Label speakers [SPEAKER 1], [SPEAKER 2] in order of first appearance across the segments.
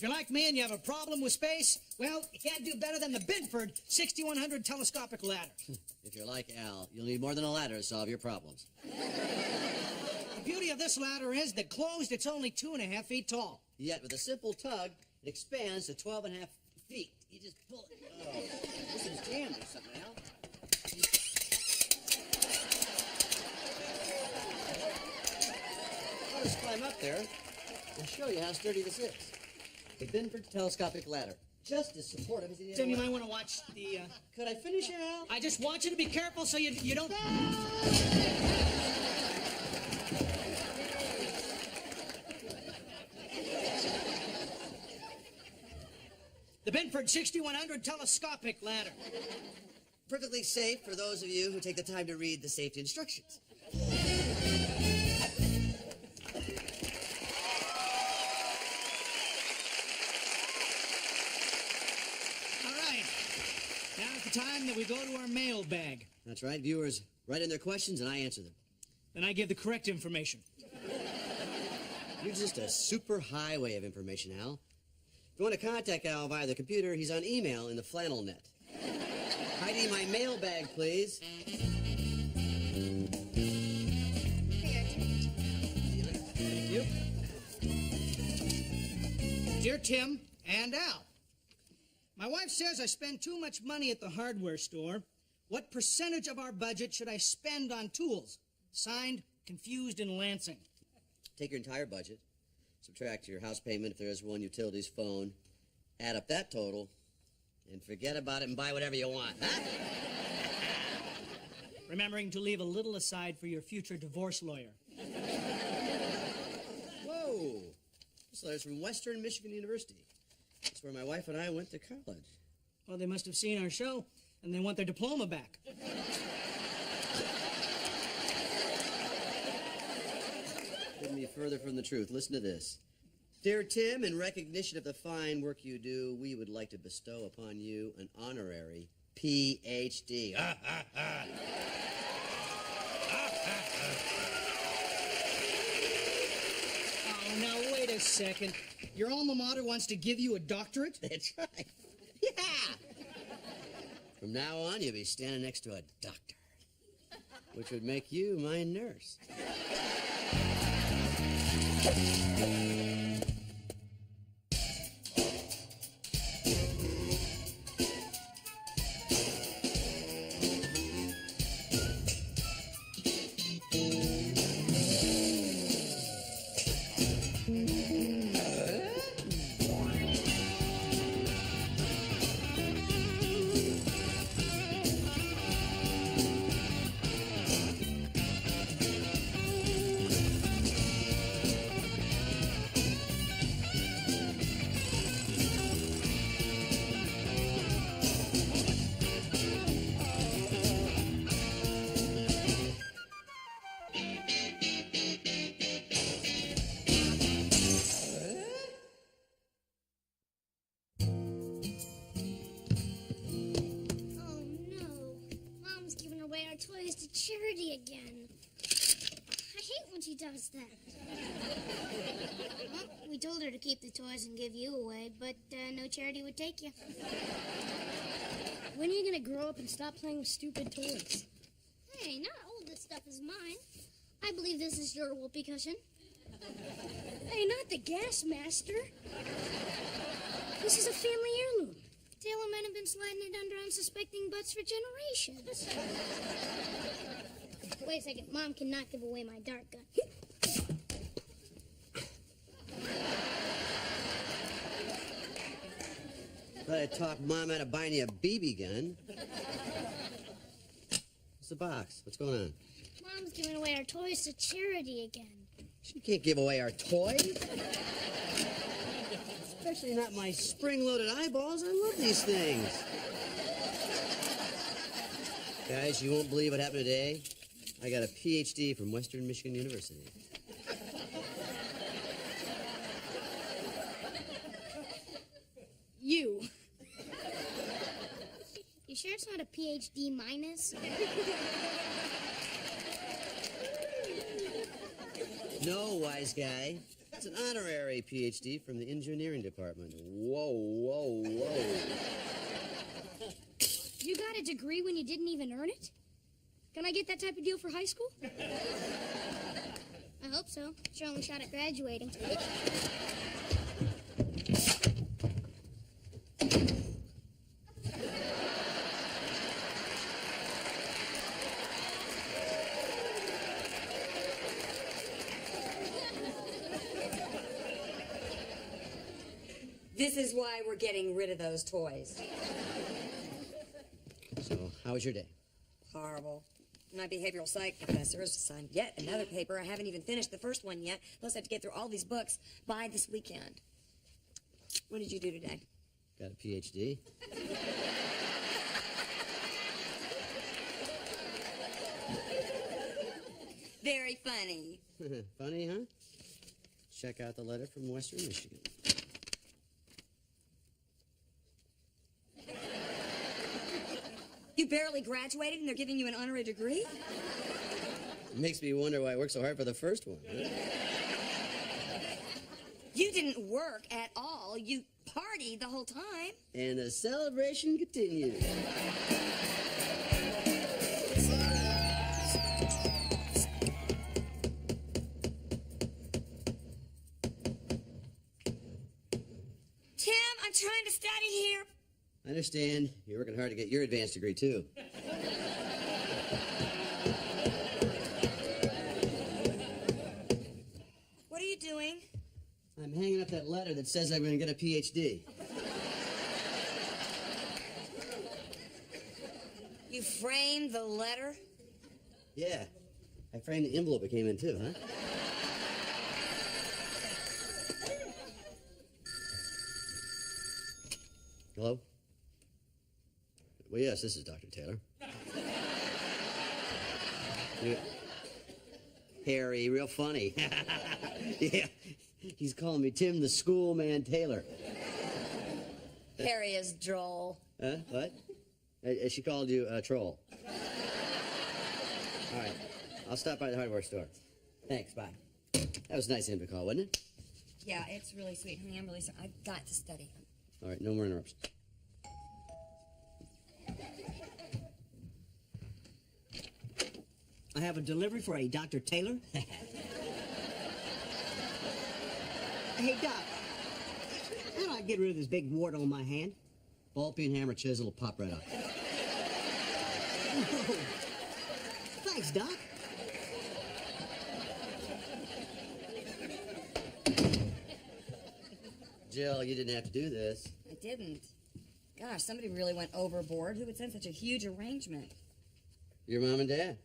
[SPEAKER 1] If you're like me and you have a problem with space, well, you can't do better than the Binford 6100 telescopic ladder.
[SPEAKER 2] If you're like Al, you'll need more than a ladder to solve your problems.
[SPEAKER 1] The beauty of this ladder is that closed, it's only 2.5 feet tall.
[SPEAKER 2] Yet with a simple tug, it expands to 12.5 feet. You just pull it. Oh, this is jammed or something, Al. I'll just climb up there and show you how sturdy this is. The Binford telescopic ladder. Just as supportive as the
[SPEAKER 1] Tim, you might want to watch the...
[SPEAKER 2] Could I finish it, Al?
[SPEAKER 1] I just want you to be careful so you don't... The Binford 6100 telescopic ladder.
[SPEAKER 2] Perfectly safe for those of you who take the time to read the safety instructions.
[SPEAKER 1] Time that we go to our mailbag.
[SPEAKER 2] That's right. Viewers write in their questions and I answer them.
[SPEAKER 1] Then I give the correct information.
[SPEAKER 2] You're just a super highway of information, Al. If you want to contact Al via the computer, he's on email in the flannel net. Heidi, my mailbag, please. Thank you.
[SPEAKER 1] Dear Tim and Al, my wife says I spend too much money at the hardware store. What percentage of our budget should I spend on tools? Signed, Confused in Lansing.
[SPEAKER 2] Take your entire budget, subtract your house payment if there is one, utilities, phone, add up that total, and forget about it and buy whatever you want. Huh?
[SPEAKER 1] Remembering to leave a little aside for your future divorce lawyer.
[SPEAKER 2] Whoa! This letter's from Western Michigan University. That's where my wife and I went to college.
[SPEAKER 1] Well, they must have seen our show, and they want their diploma back.
[SPEAKER 2] Couldn't be further from the truth. Listen to this. Dear Tim, in recognition of the fine work you do, we would like to bestow upon you an honorary Ph.D.
[SPEAKER 1] Oh, now, wait a second. Your alma mater wants to give you a doctorate?
[SPEAKER 2] That's right. Yeah! From now on, you'll be standing next to a doctor, which would make you my nurse.
[SPEAKER 3] toys to charity again. I hate when she does that. Well, we told her to keep the toys and give you away, but no charity would take you.
[SPEAKER 4] When are you going to grow up and stop playing with stupid toys?
[SPEAKER 3] Hey, not all this stuff is mine. I believe this is your whoopee cushion.
[SPEAKER 4] Hey, not the gas master. This is a family heirloom.
[SPEAKER 3] Taylor might have been sliding it under unsuspecting butts for generations. Wait a second. Mom cannot give away my dart gun.
[SPEAKER 2] Thought I'd talk Mom out of buying you a BB gun. What's the box? What's going on?
[SPEAKER 3] Mom's giving away our toys to charity again.
[SPEAKER 2] She can't give away our toys. Especially not my spring-loaded eyeballs. I love these things. Guys, you won't believe what happened today. I got a PhD from Western Michigan University.
[SPEAKER 4] You.
[SPEAKER 3] You sure it's not a PhD minus?
[SPEAKER 2] No, wise guy. That's an honorary PhD from the engineering department. Whoa, whoa, whoa.
[SPEAKER 4] You got a degree when you didn't even earn it? Can I get that type of deal for high school?
[SPEAKER 3] I hope so. It's your only shot at graduating.
[SPEAKER 5] This is why we're getting rid of those toys.
[SPEAKER 2] So, how was your day?
[SPEAKER 5] Horrible. My behavioral psych professor has assigned yet another paper. I haven't even finished the first one yet. Plus, I have to get through all these books by this weekend. What did you do today?
[SPEAKER 2] Got a PhD.
[SPEAKER 5] Very funny.
[SPEAKER 2] Funny, huh? Check out the letter from Western Michigan.
[SPEAKER 5] You barely graduated and they're giving you an honorary degree?
[SPEAKER 2] Makes me wonder why I worked so hard for the first one. Huh?
[SPEAKER 5] You didn't work at all. You partied the whole time.
[SPEAKER 2] And the celebration continues.
[SPEAKER 5] Tim, I'm trying to study here.
[SPEAKER 2] I understand. You're working hard to get your advanced degree, too.
[SPEAKER 5] What are you doing?
[SPEAKER 2] I'm hanging up that letter that says I'm going to get a PhD.
[SPEAKER 5] You framed the letter?
[SPEAKER 2] Yeah. I framed the envelope it came in, too, huh? Hello? Well, yes, this is Dr. Taylor. Yeah. Harry, real funny. Yeah. He's calling me Tim the Schoolman Taylor.
[SPEAKER 5] Harry is droll.
[SPEAKER 2] Huh? What? She called you a troll. All right. I'll stop by the hardware store. Thanks, bye. That was nice of him to call, wasn't it?
[SPEAKER 5] Yeah, it's really sweet, honey. I'm really sorry. I've got to study.
[SPEAKER 2] All right, no more interruptions.
[SPEAKER 6] I have a delivery for a Dr. Taylor. Hey, Doc, how do I get rid of this big wart on my hand?
[SPEAKER 2] Ball peen hammer chisel will pop right off.
[SPEAKER 6] Whoa. Thanks, Doc.
[SPEAKER 2] Jill, you didn't have to do this.
[SPEAKER 5] I didn't. Gosh, somebody really went overboard. Who would send such a huge arrangement?
[SPEAKER 2] Your mom and dad.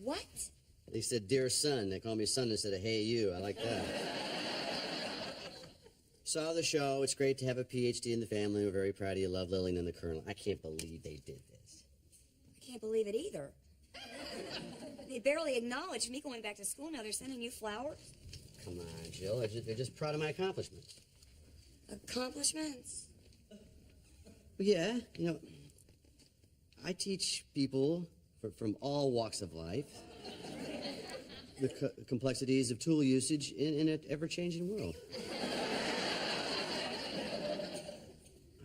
[SPEAKER 5] What?
[SPEAKER 2] They said, dear son. They call me son instead of hey you. I like that. Saw the show. It's great to have a PhD in the family. We're very proud of you. Love, Lillian, and the Colonel. I can't believe they did this.
[SPEAKER 5] I can't believe it either. They barely acknowledged me going back to school. Now they're sending you flowers.
[SPEAKER 2] Come on, Jill. They're just proud of my accomplishments.
[SPEAKER 5] Accomplishments?
[SPEAKER 2] Well, yeah, you know, I teach people from all walks of life the complexities of tool usage in an ever-changing world.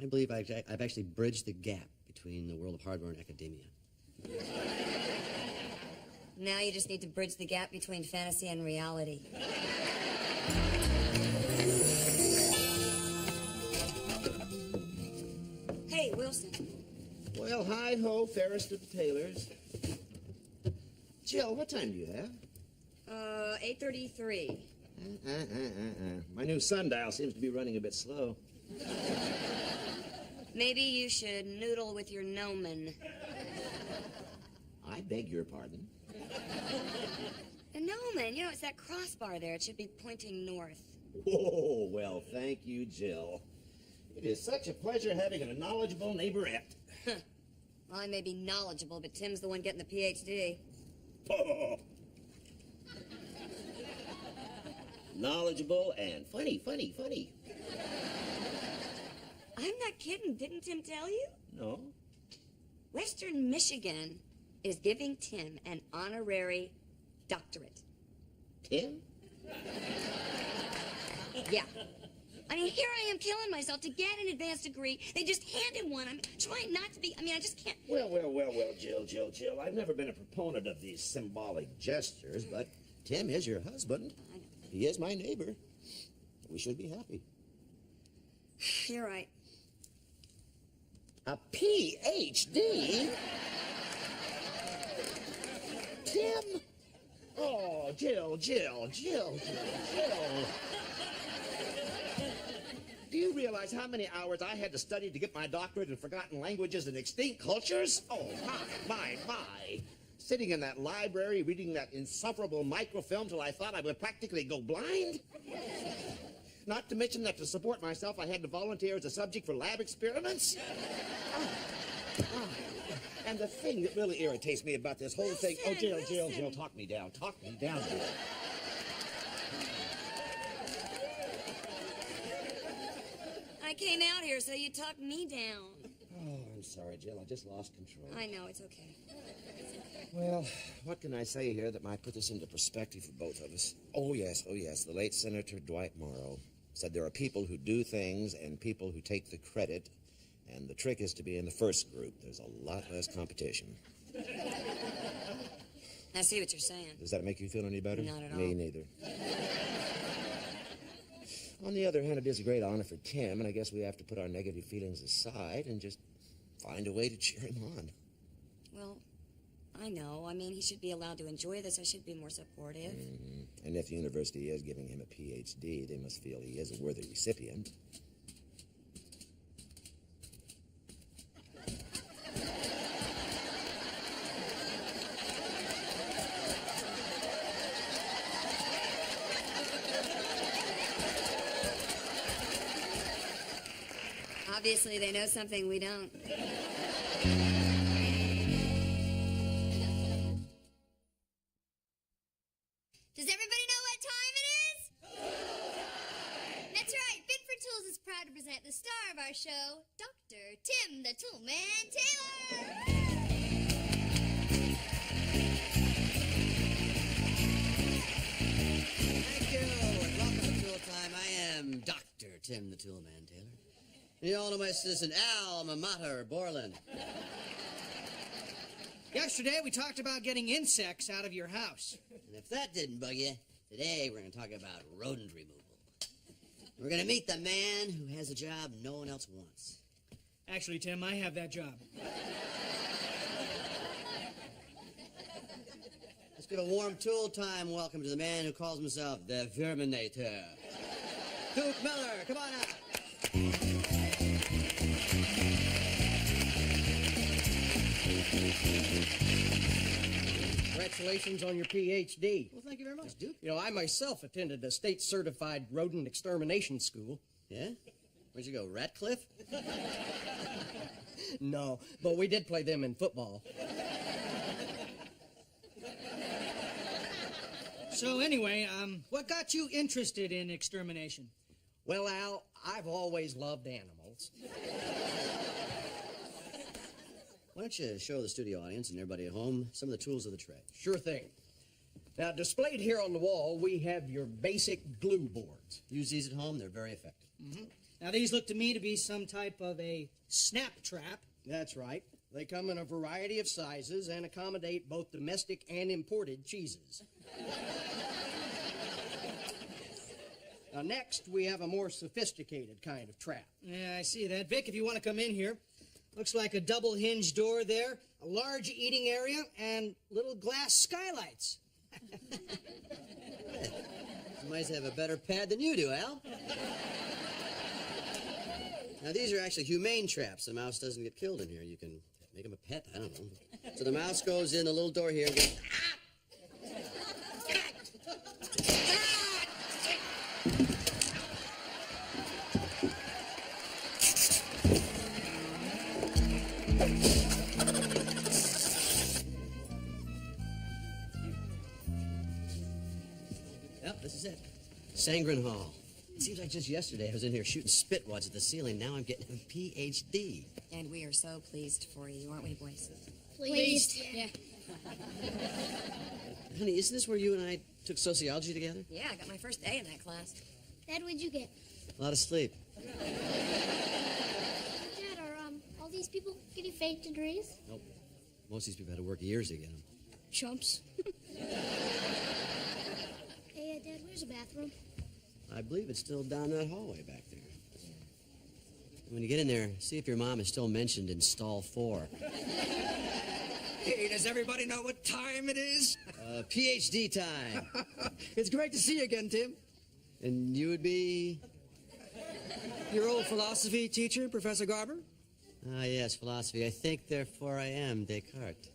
[SPEAKER 2] I believe I've actually bridged the gap between the world of hardware and academia.
[SPEAKER 5] Now you just need to bridge the gap between fantasy and reality. Hey, Wilson.
[SPEAKER 7] Well, hi-ho, fairest of the tailors. Jill, what time do you have?
[SPEAKER 5] 8:33.
[SPEAKER 7] My new sundial seems to be running a bit slow.
[SPEAKER 5] Maybe you should noodle with your gnomon.
[SPEAKER 7] I beg your pardon.
[SPEAKER 5] A gnomon, you know, it's that crossbar there. It should be pointing north.
[SPEAKER 7] Oh, well, thank you, Jill. It is such a pleasure having a knowledgeable neighborette.
[SPEAKER 5] Well, I may be knowledgeable, but Tim's the one getting the PhD.
[SPEAKER 7] Oh. Knowledgeable and funny.
[SPEAKER 5] I'm not kidding. Didn't Tim tell you?
[SPEAKER 7] No?
[SPEAKER 5] Western Michigan is giving Tim an honorary doctorate.
[SPEAKER 7] Tim?
[SPEAKER 5] Yeah. I mean, here I am killing myself to get an advanced degree. They just handed one. I'm trying not to be. I mean, I just can't.
[SPEAKER 7] Well, Jill. I've never been a proponent of these symbolic gestures, but Tim is your husband. He is my neighbor. We should be happy.
[SPEAKER 5] You're right.
[SPEAKER 7] A PhD? Tim? Oh, Jill. Do you realize how many hours I had to study to get my doctorate in forgotten languages and extinct cultures? Oh, my. Sitting in that library reading that insufferable microfilm till I thought I would practically go blind? Not to mention that to support myself, I had to volunteer as a subject for lab experiments. And the thing that really irritates me about this whole thing... Oh, Jill, talk me down, Jill.
[SPEAKER 5] I came out here so you talked me down.
[SPEAKER 7] Oh, I'm sorry, Jill. I just lost control.
[SPEAKER 5] I know, it's okay.
[SPEAKER 7] Well, what can I say here that might put this into perspective for both of us? Oh, yes. The late Senator Dwight Morrow said there are people who do things and people who take the credit, and the trick is to be in the first group. There's a lot less competition.
[SPEAKER 5] I see what you're saying.
[SPEAKER 7] Does that make you feel any better?
[SPEAKER 5] Not at all.
[SPEAKER 7] Me neither. On the other hand, it is a great honor for Tim, and I guess we have to put our negative feelings aside and just find a way to cheer him on.
[SPEAKER 5] Well, I know. I mean, he should be allowed to enjoy this. I should be more supportive.
[SPEAKER 7] Mm-hmm. And if the university is giving him a PhD, they must feel he is a worthy recipient.
[SPEAKER 5] Obviously, they know something we don't.
[SPEAKER 8] Does everybody know what time it is? That's right. Fit for Tools is proud to present the star of our show, Dr. Tim the Toolman Taylor.
[SPEAKER 2] Thank you, and welcome to Tool Time. I am Dr. Tim the Toolman Taylor. And you all know my assistant, alma mater, Borland.
[SPEAKER 1] Yesterday, we talked about getting insects out of your house.
[SPEAKER 2] And if that didn't bug you, today we're going to talk about rodent removal. We're going to meet the man who has a job no one else wants.
[SPEAKER 1] Actually, Tim, I have that job.
[SPEAKER 2] Let's get a warm Tool Time welcome to the man who calls himself the Verminator. Duke Miller, come on out.
[SPEAKER 9] Congratulations on your PhD.
[SPEAKER 2] Well, thank you very much, Duke.
[SPEAKER 9] You know, I myself attended a state-certified rodent extermination school.
[SPEAKER 2] Yeah? Where'd you go, Ratcliffe?
[SPEAKER 9] No, but we did play them in football.
[SPEAKER 1] So anyway, what got you interested in extermination?
[SPEAKER 9] Well, Al, I've always loved animals.
[SPEAKER 2] Why don't you show the studio audience and everybody at home some of the tools of the trade?
[SPEAKER 9] Sure thing. Now, displayed here on the wall, we have your basic glue boards.
[SPEAKER 2] Use these at home, they're very effective.
[SPEAKER 1] Mm-hmm. Now, these look to me to be some type of a snap trap.
[SPEAKER 9] That's right. They come in a variety of sizes and accommodate both domestic and imported cheeses. Now, next, we have a more sophisticated kind of trap.
[SPEAKER 1] Yeah, I see that. Vic, if you want to come in here. Looks like a double hinge door there, a large eating area, and little glass skylights.
[SPEAKER 2] You might have a better pad than you do, Al. Now, these are actually humane traps. The mouse doesn't get killed in here. You can make him a pet. I don't know. So the mouse goes in the little door here and goes... Yep, this is it. Sangren Hall. It seems like just yesterday I was in here shooting spit wads at the ceiling. Now I'm getting a PhD.
[SPEAKER 5] And we are so pleased for you, aren't we, boys?
[SPEAKER 3] Pleased.
[SPEAKER 8] Yeah.
[SPEAKER 2] Honey, isn't this where you and I took sociology together?
[SPEAKER 5] Yeah, I got my first A in that class.
[SPEAKER 3] Dad, what'd you get?
[SPEAKER 2] A lot of sleep.
[SPEAKER 3] Dad, are all these people getting fake degrees?
[SPEAKER 2] Nope. Most of these people had to work years to get them.
[SPEAKER 4] Chumps.
[SPEAKER 3] Hey, Dad, where's the bathroom?
[SPEAKER 2] I believe it's still down that hallway back there. When you get in there, see if your mom is still mentioned in stall 4.
[SPEAKER 10] Hey, does everybody know what time it is?
[SPEAKER 2] PhD time.
[SPEAKER 10] It's great to see you again, Tim.
[SPEAKER 2] And you would be...
[SPEAKER 10] Your old philosophy teacher, Professor Garber?
[SPEAKER 2] Ah, yes, philosophy. I think, therefore I am, Descartes.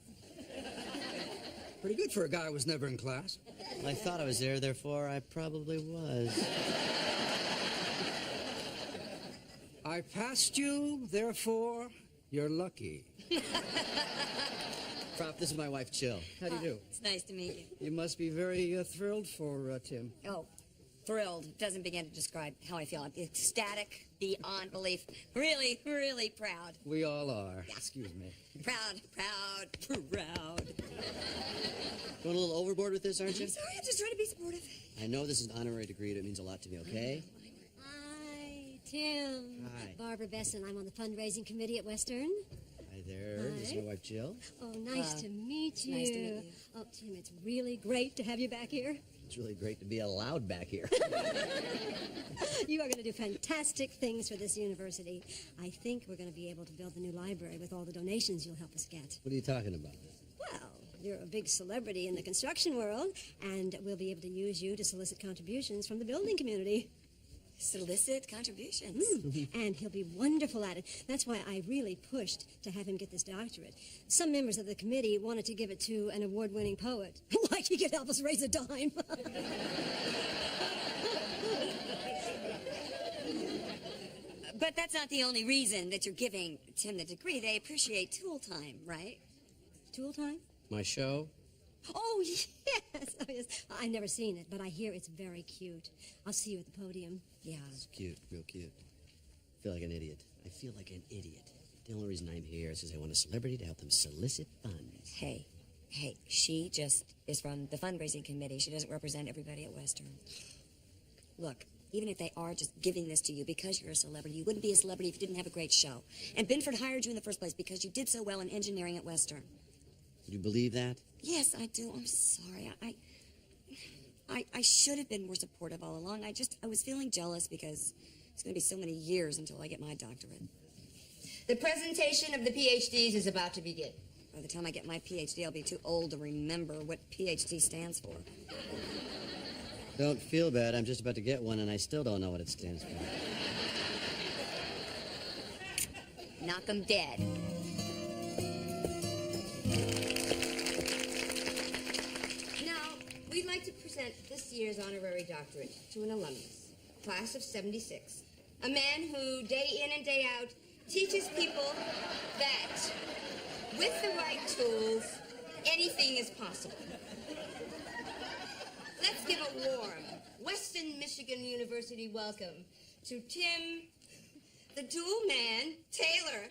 [SPEAKER 10] Pretty good for a guy who was never in class.
[SPEAKER 2] Well, I thought I was there, therefore I probably was.
[SPEAKER 10] I passed you, therefore you're lucky.
[SPEAKER 2] Prof, this is my wife, Jill. How do you do?
[SPEAKER 5] It's nice to meet you.
[SPEAKER 10] You must be very thrilled for Tim.
[SPEAKER 5] Oh, thrilled doesn't begin to describe how I feel. I'm ecstatic beyond belief. Really, really proud.
[SPEAKER 10] We all are. Excuse me.
[SPEAKER 5] Proud.
[SPEAKER 2] Going a little overboard with this, aren't you?
[SPEAKER 5] I'm sorry, I'm just trying to be supportive.
[SPEAKER 2] I know this is an honorary degree, and it means a lot to me, okay?
[SPEAKER 4] Hi, Tim.
[SPEAKER 2] Hi.
[SPEAKER 4] Barbara Besson. I'm on the fundraising committee at Western.
[SPEAKER 2] Hi there. This is my wife, Jill.
[SPEAKER 4] Oh, nice to meet you.
[SPEAKER 5] nice to meet you.
[SPEAKER 4] Oh, Tim, it's really great to have you back here.
[SPEAKER 2] It's really great to be allowed back here.
[SPEAKER 4] You are going to do fantastic things for this university. I think we're going to be able to build the new library with all the donations you'll help us get.
[SPEAKER 2] What are you talking about?
[SPEAKER 4] Well, you're a big celebrity in the construction world, and we'll be able to use you to solicit contributions from the building community.
[SPEAKER 5] Solicit contributions.
[SPEAKER 4] And he'll be wonderful at it. That's why I really pushed to have him get this doctorate. Some members of the committee wanted to give it to an award-winning poet. Like he could help us raise a dime.
[SPEAKER 5] But that's not the only reason that you're giving Tim the degree. They appreciate tool time, right?
[SPEAKER 4] Tool time?
[SPEAKER 2] My show?
[SPEAKER 4] Oh, yes. Oh, yes. I've never seen it, but I hear it's very cute. I'll see you at the podium.
[SPEAKER 5] Yeah.
[SPEAKER 2] It's cute, real cute. I feel like an idiot. I feel like an idiot. The only reason I'm here is because I want a celebrity to help them solicit funds.
[SPEAKER 5] Hey, she just is from the fundraising committee. She doesn't represent everybody at Western. Look, even if they are just giving this to you because you're a celebrity, you wouldn't be a celebrity if you didn't have a great show. And Binford hired you in the first place because you did so well in engineering at Western.
[SPEAKER 2] Do you believe that?
[SPEAKER 5] Yes, I do. I'm sorry. I should have been more supportive all along. I was feeling jealous because it's going to be so many years until I get my doctorate.
[SPEAKER 11] The presentation of the PhDs is about to begin.
[SPEAKER 5] By the time I get my PhD, I'll be too old to remember what PhD stands for.
[SPEAKER 2] Don't feel bad. I'm just about to get one, and I still don't know what it stands for.
[SPEAKER 11] Knock 'em dead. Now, we'd like to present this year's honorary doctorate to an alumnus, class of 76, a man who, day in and day out, teaches people that, with the right tools, anything is possible. Let's give a warm Western Michigan University welcome to Tim, the Tool Man, Taylor.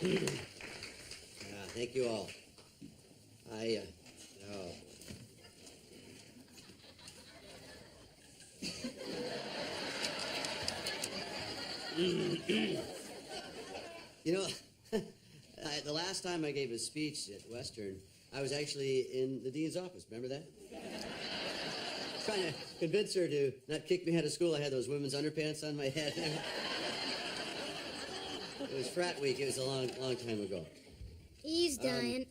[SPEAKER 2] Thank you. Thank you all. You know, the last time I gave a speech at Western, I was actually in the dean's office. Remember that? Trying to convince her to not kick me out of school. I had those women's underpants on my head. It was frat week. It was a long time ago.
[SPEAKER 3] He's dying.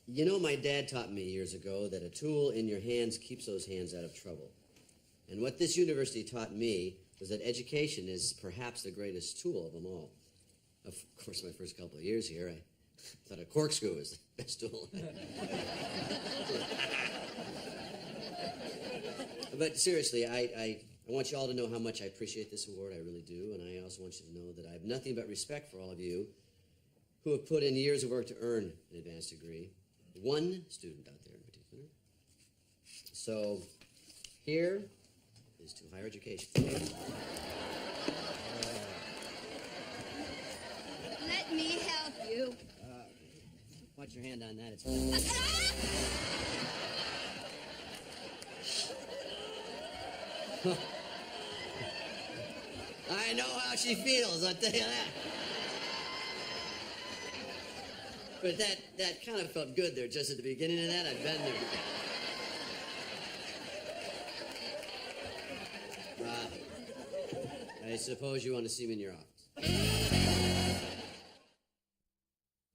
[SPEAKER 2] You know, my dad taught me years ago that a tool in your hands keeps those hands out of trouble. And what this university taught me was that education is perhaps the greatest tool of them all. Of course, my first couple of years here, I thought a corkscrew was the best tool. But seriously, I want you all to know how much I appreciate this award. I really do. And I also want you to know that I have nothing but respect for all of you who have put in years of work to earn an advanced degree. One student out there in particular, So, here is to higher education.
[SPEAKER 11] Let me help you.
[SPEAKER 2] Watch your hand on that. It's I know how she feels, I'll tell you that. But that kind of felt good there just at the beginning of that. I've been there. I suppose you want to see me in your office.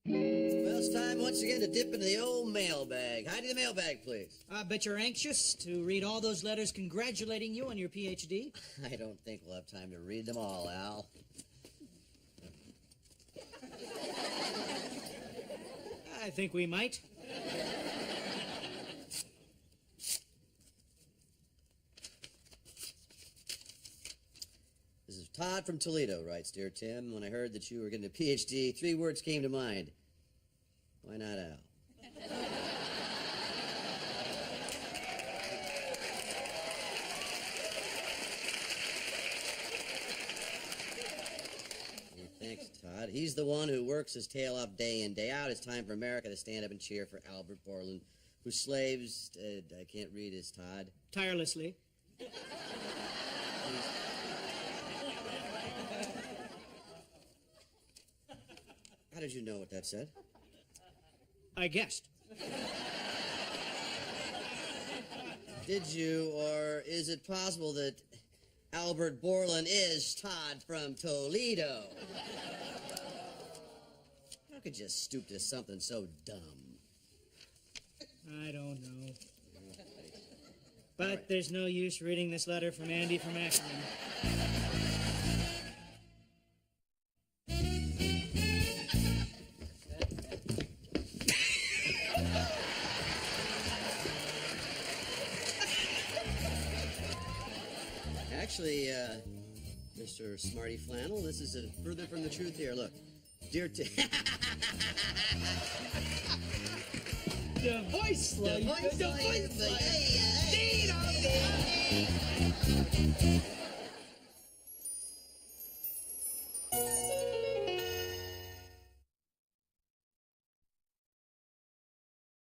[SPEAKER 2] Well, it's time once again to dip into the old mailbag. Hide in the mailbag, please.
[SPEAKER 1] I bet you're anxious to read all those letters congratulating you on your PhD.
[SPEAKER 2] I don't think we'll have time to read them all, Al.
[SPEAKER 1] I think we might.
[SPEAKER 2] This is Todd from Toledo, writes, Dear Tim, when I heard that you were getting a PhD, 3 words came to mind. Why not Al? Thanks, Todd. He's the one who works his tail off day in, day out. It's time for America to stand up and cheer for Albert Borland, whose slaves, I can't read his, Todd.
[SPEAKER 1] Tirelessly.
[SPEAKER 2] How did you know what that said?
[SPEAKER 1] I guessed.
[SPEAKER 2] Did you, or is it possible that Albert Borland is Todd from Toledo? How could you stoop to something so dumb?
[SPEAKER 1] I don't know. But there's no use reading this letter from Andy from Ackerman.
[SPEAKER 2] Actually, Mr. Smarty Flannel, this is further from the truth here. Look, dear Tim.
[SPEAKER 1] The voice slide.
[SPEAKER 2] The voice slide.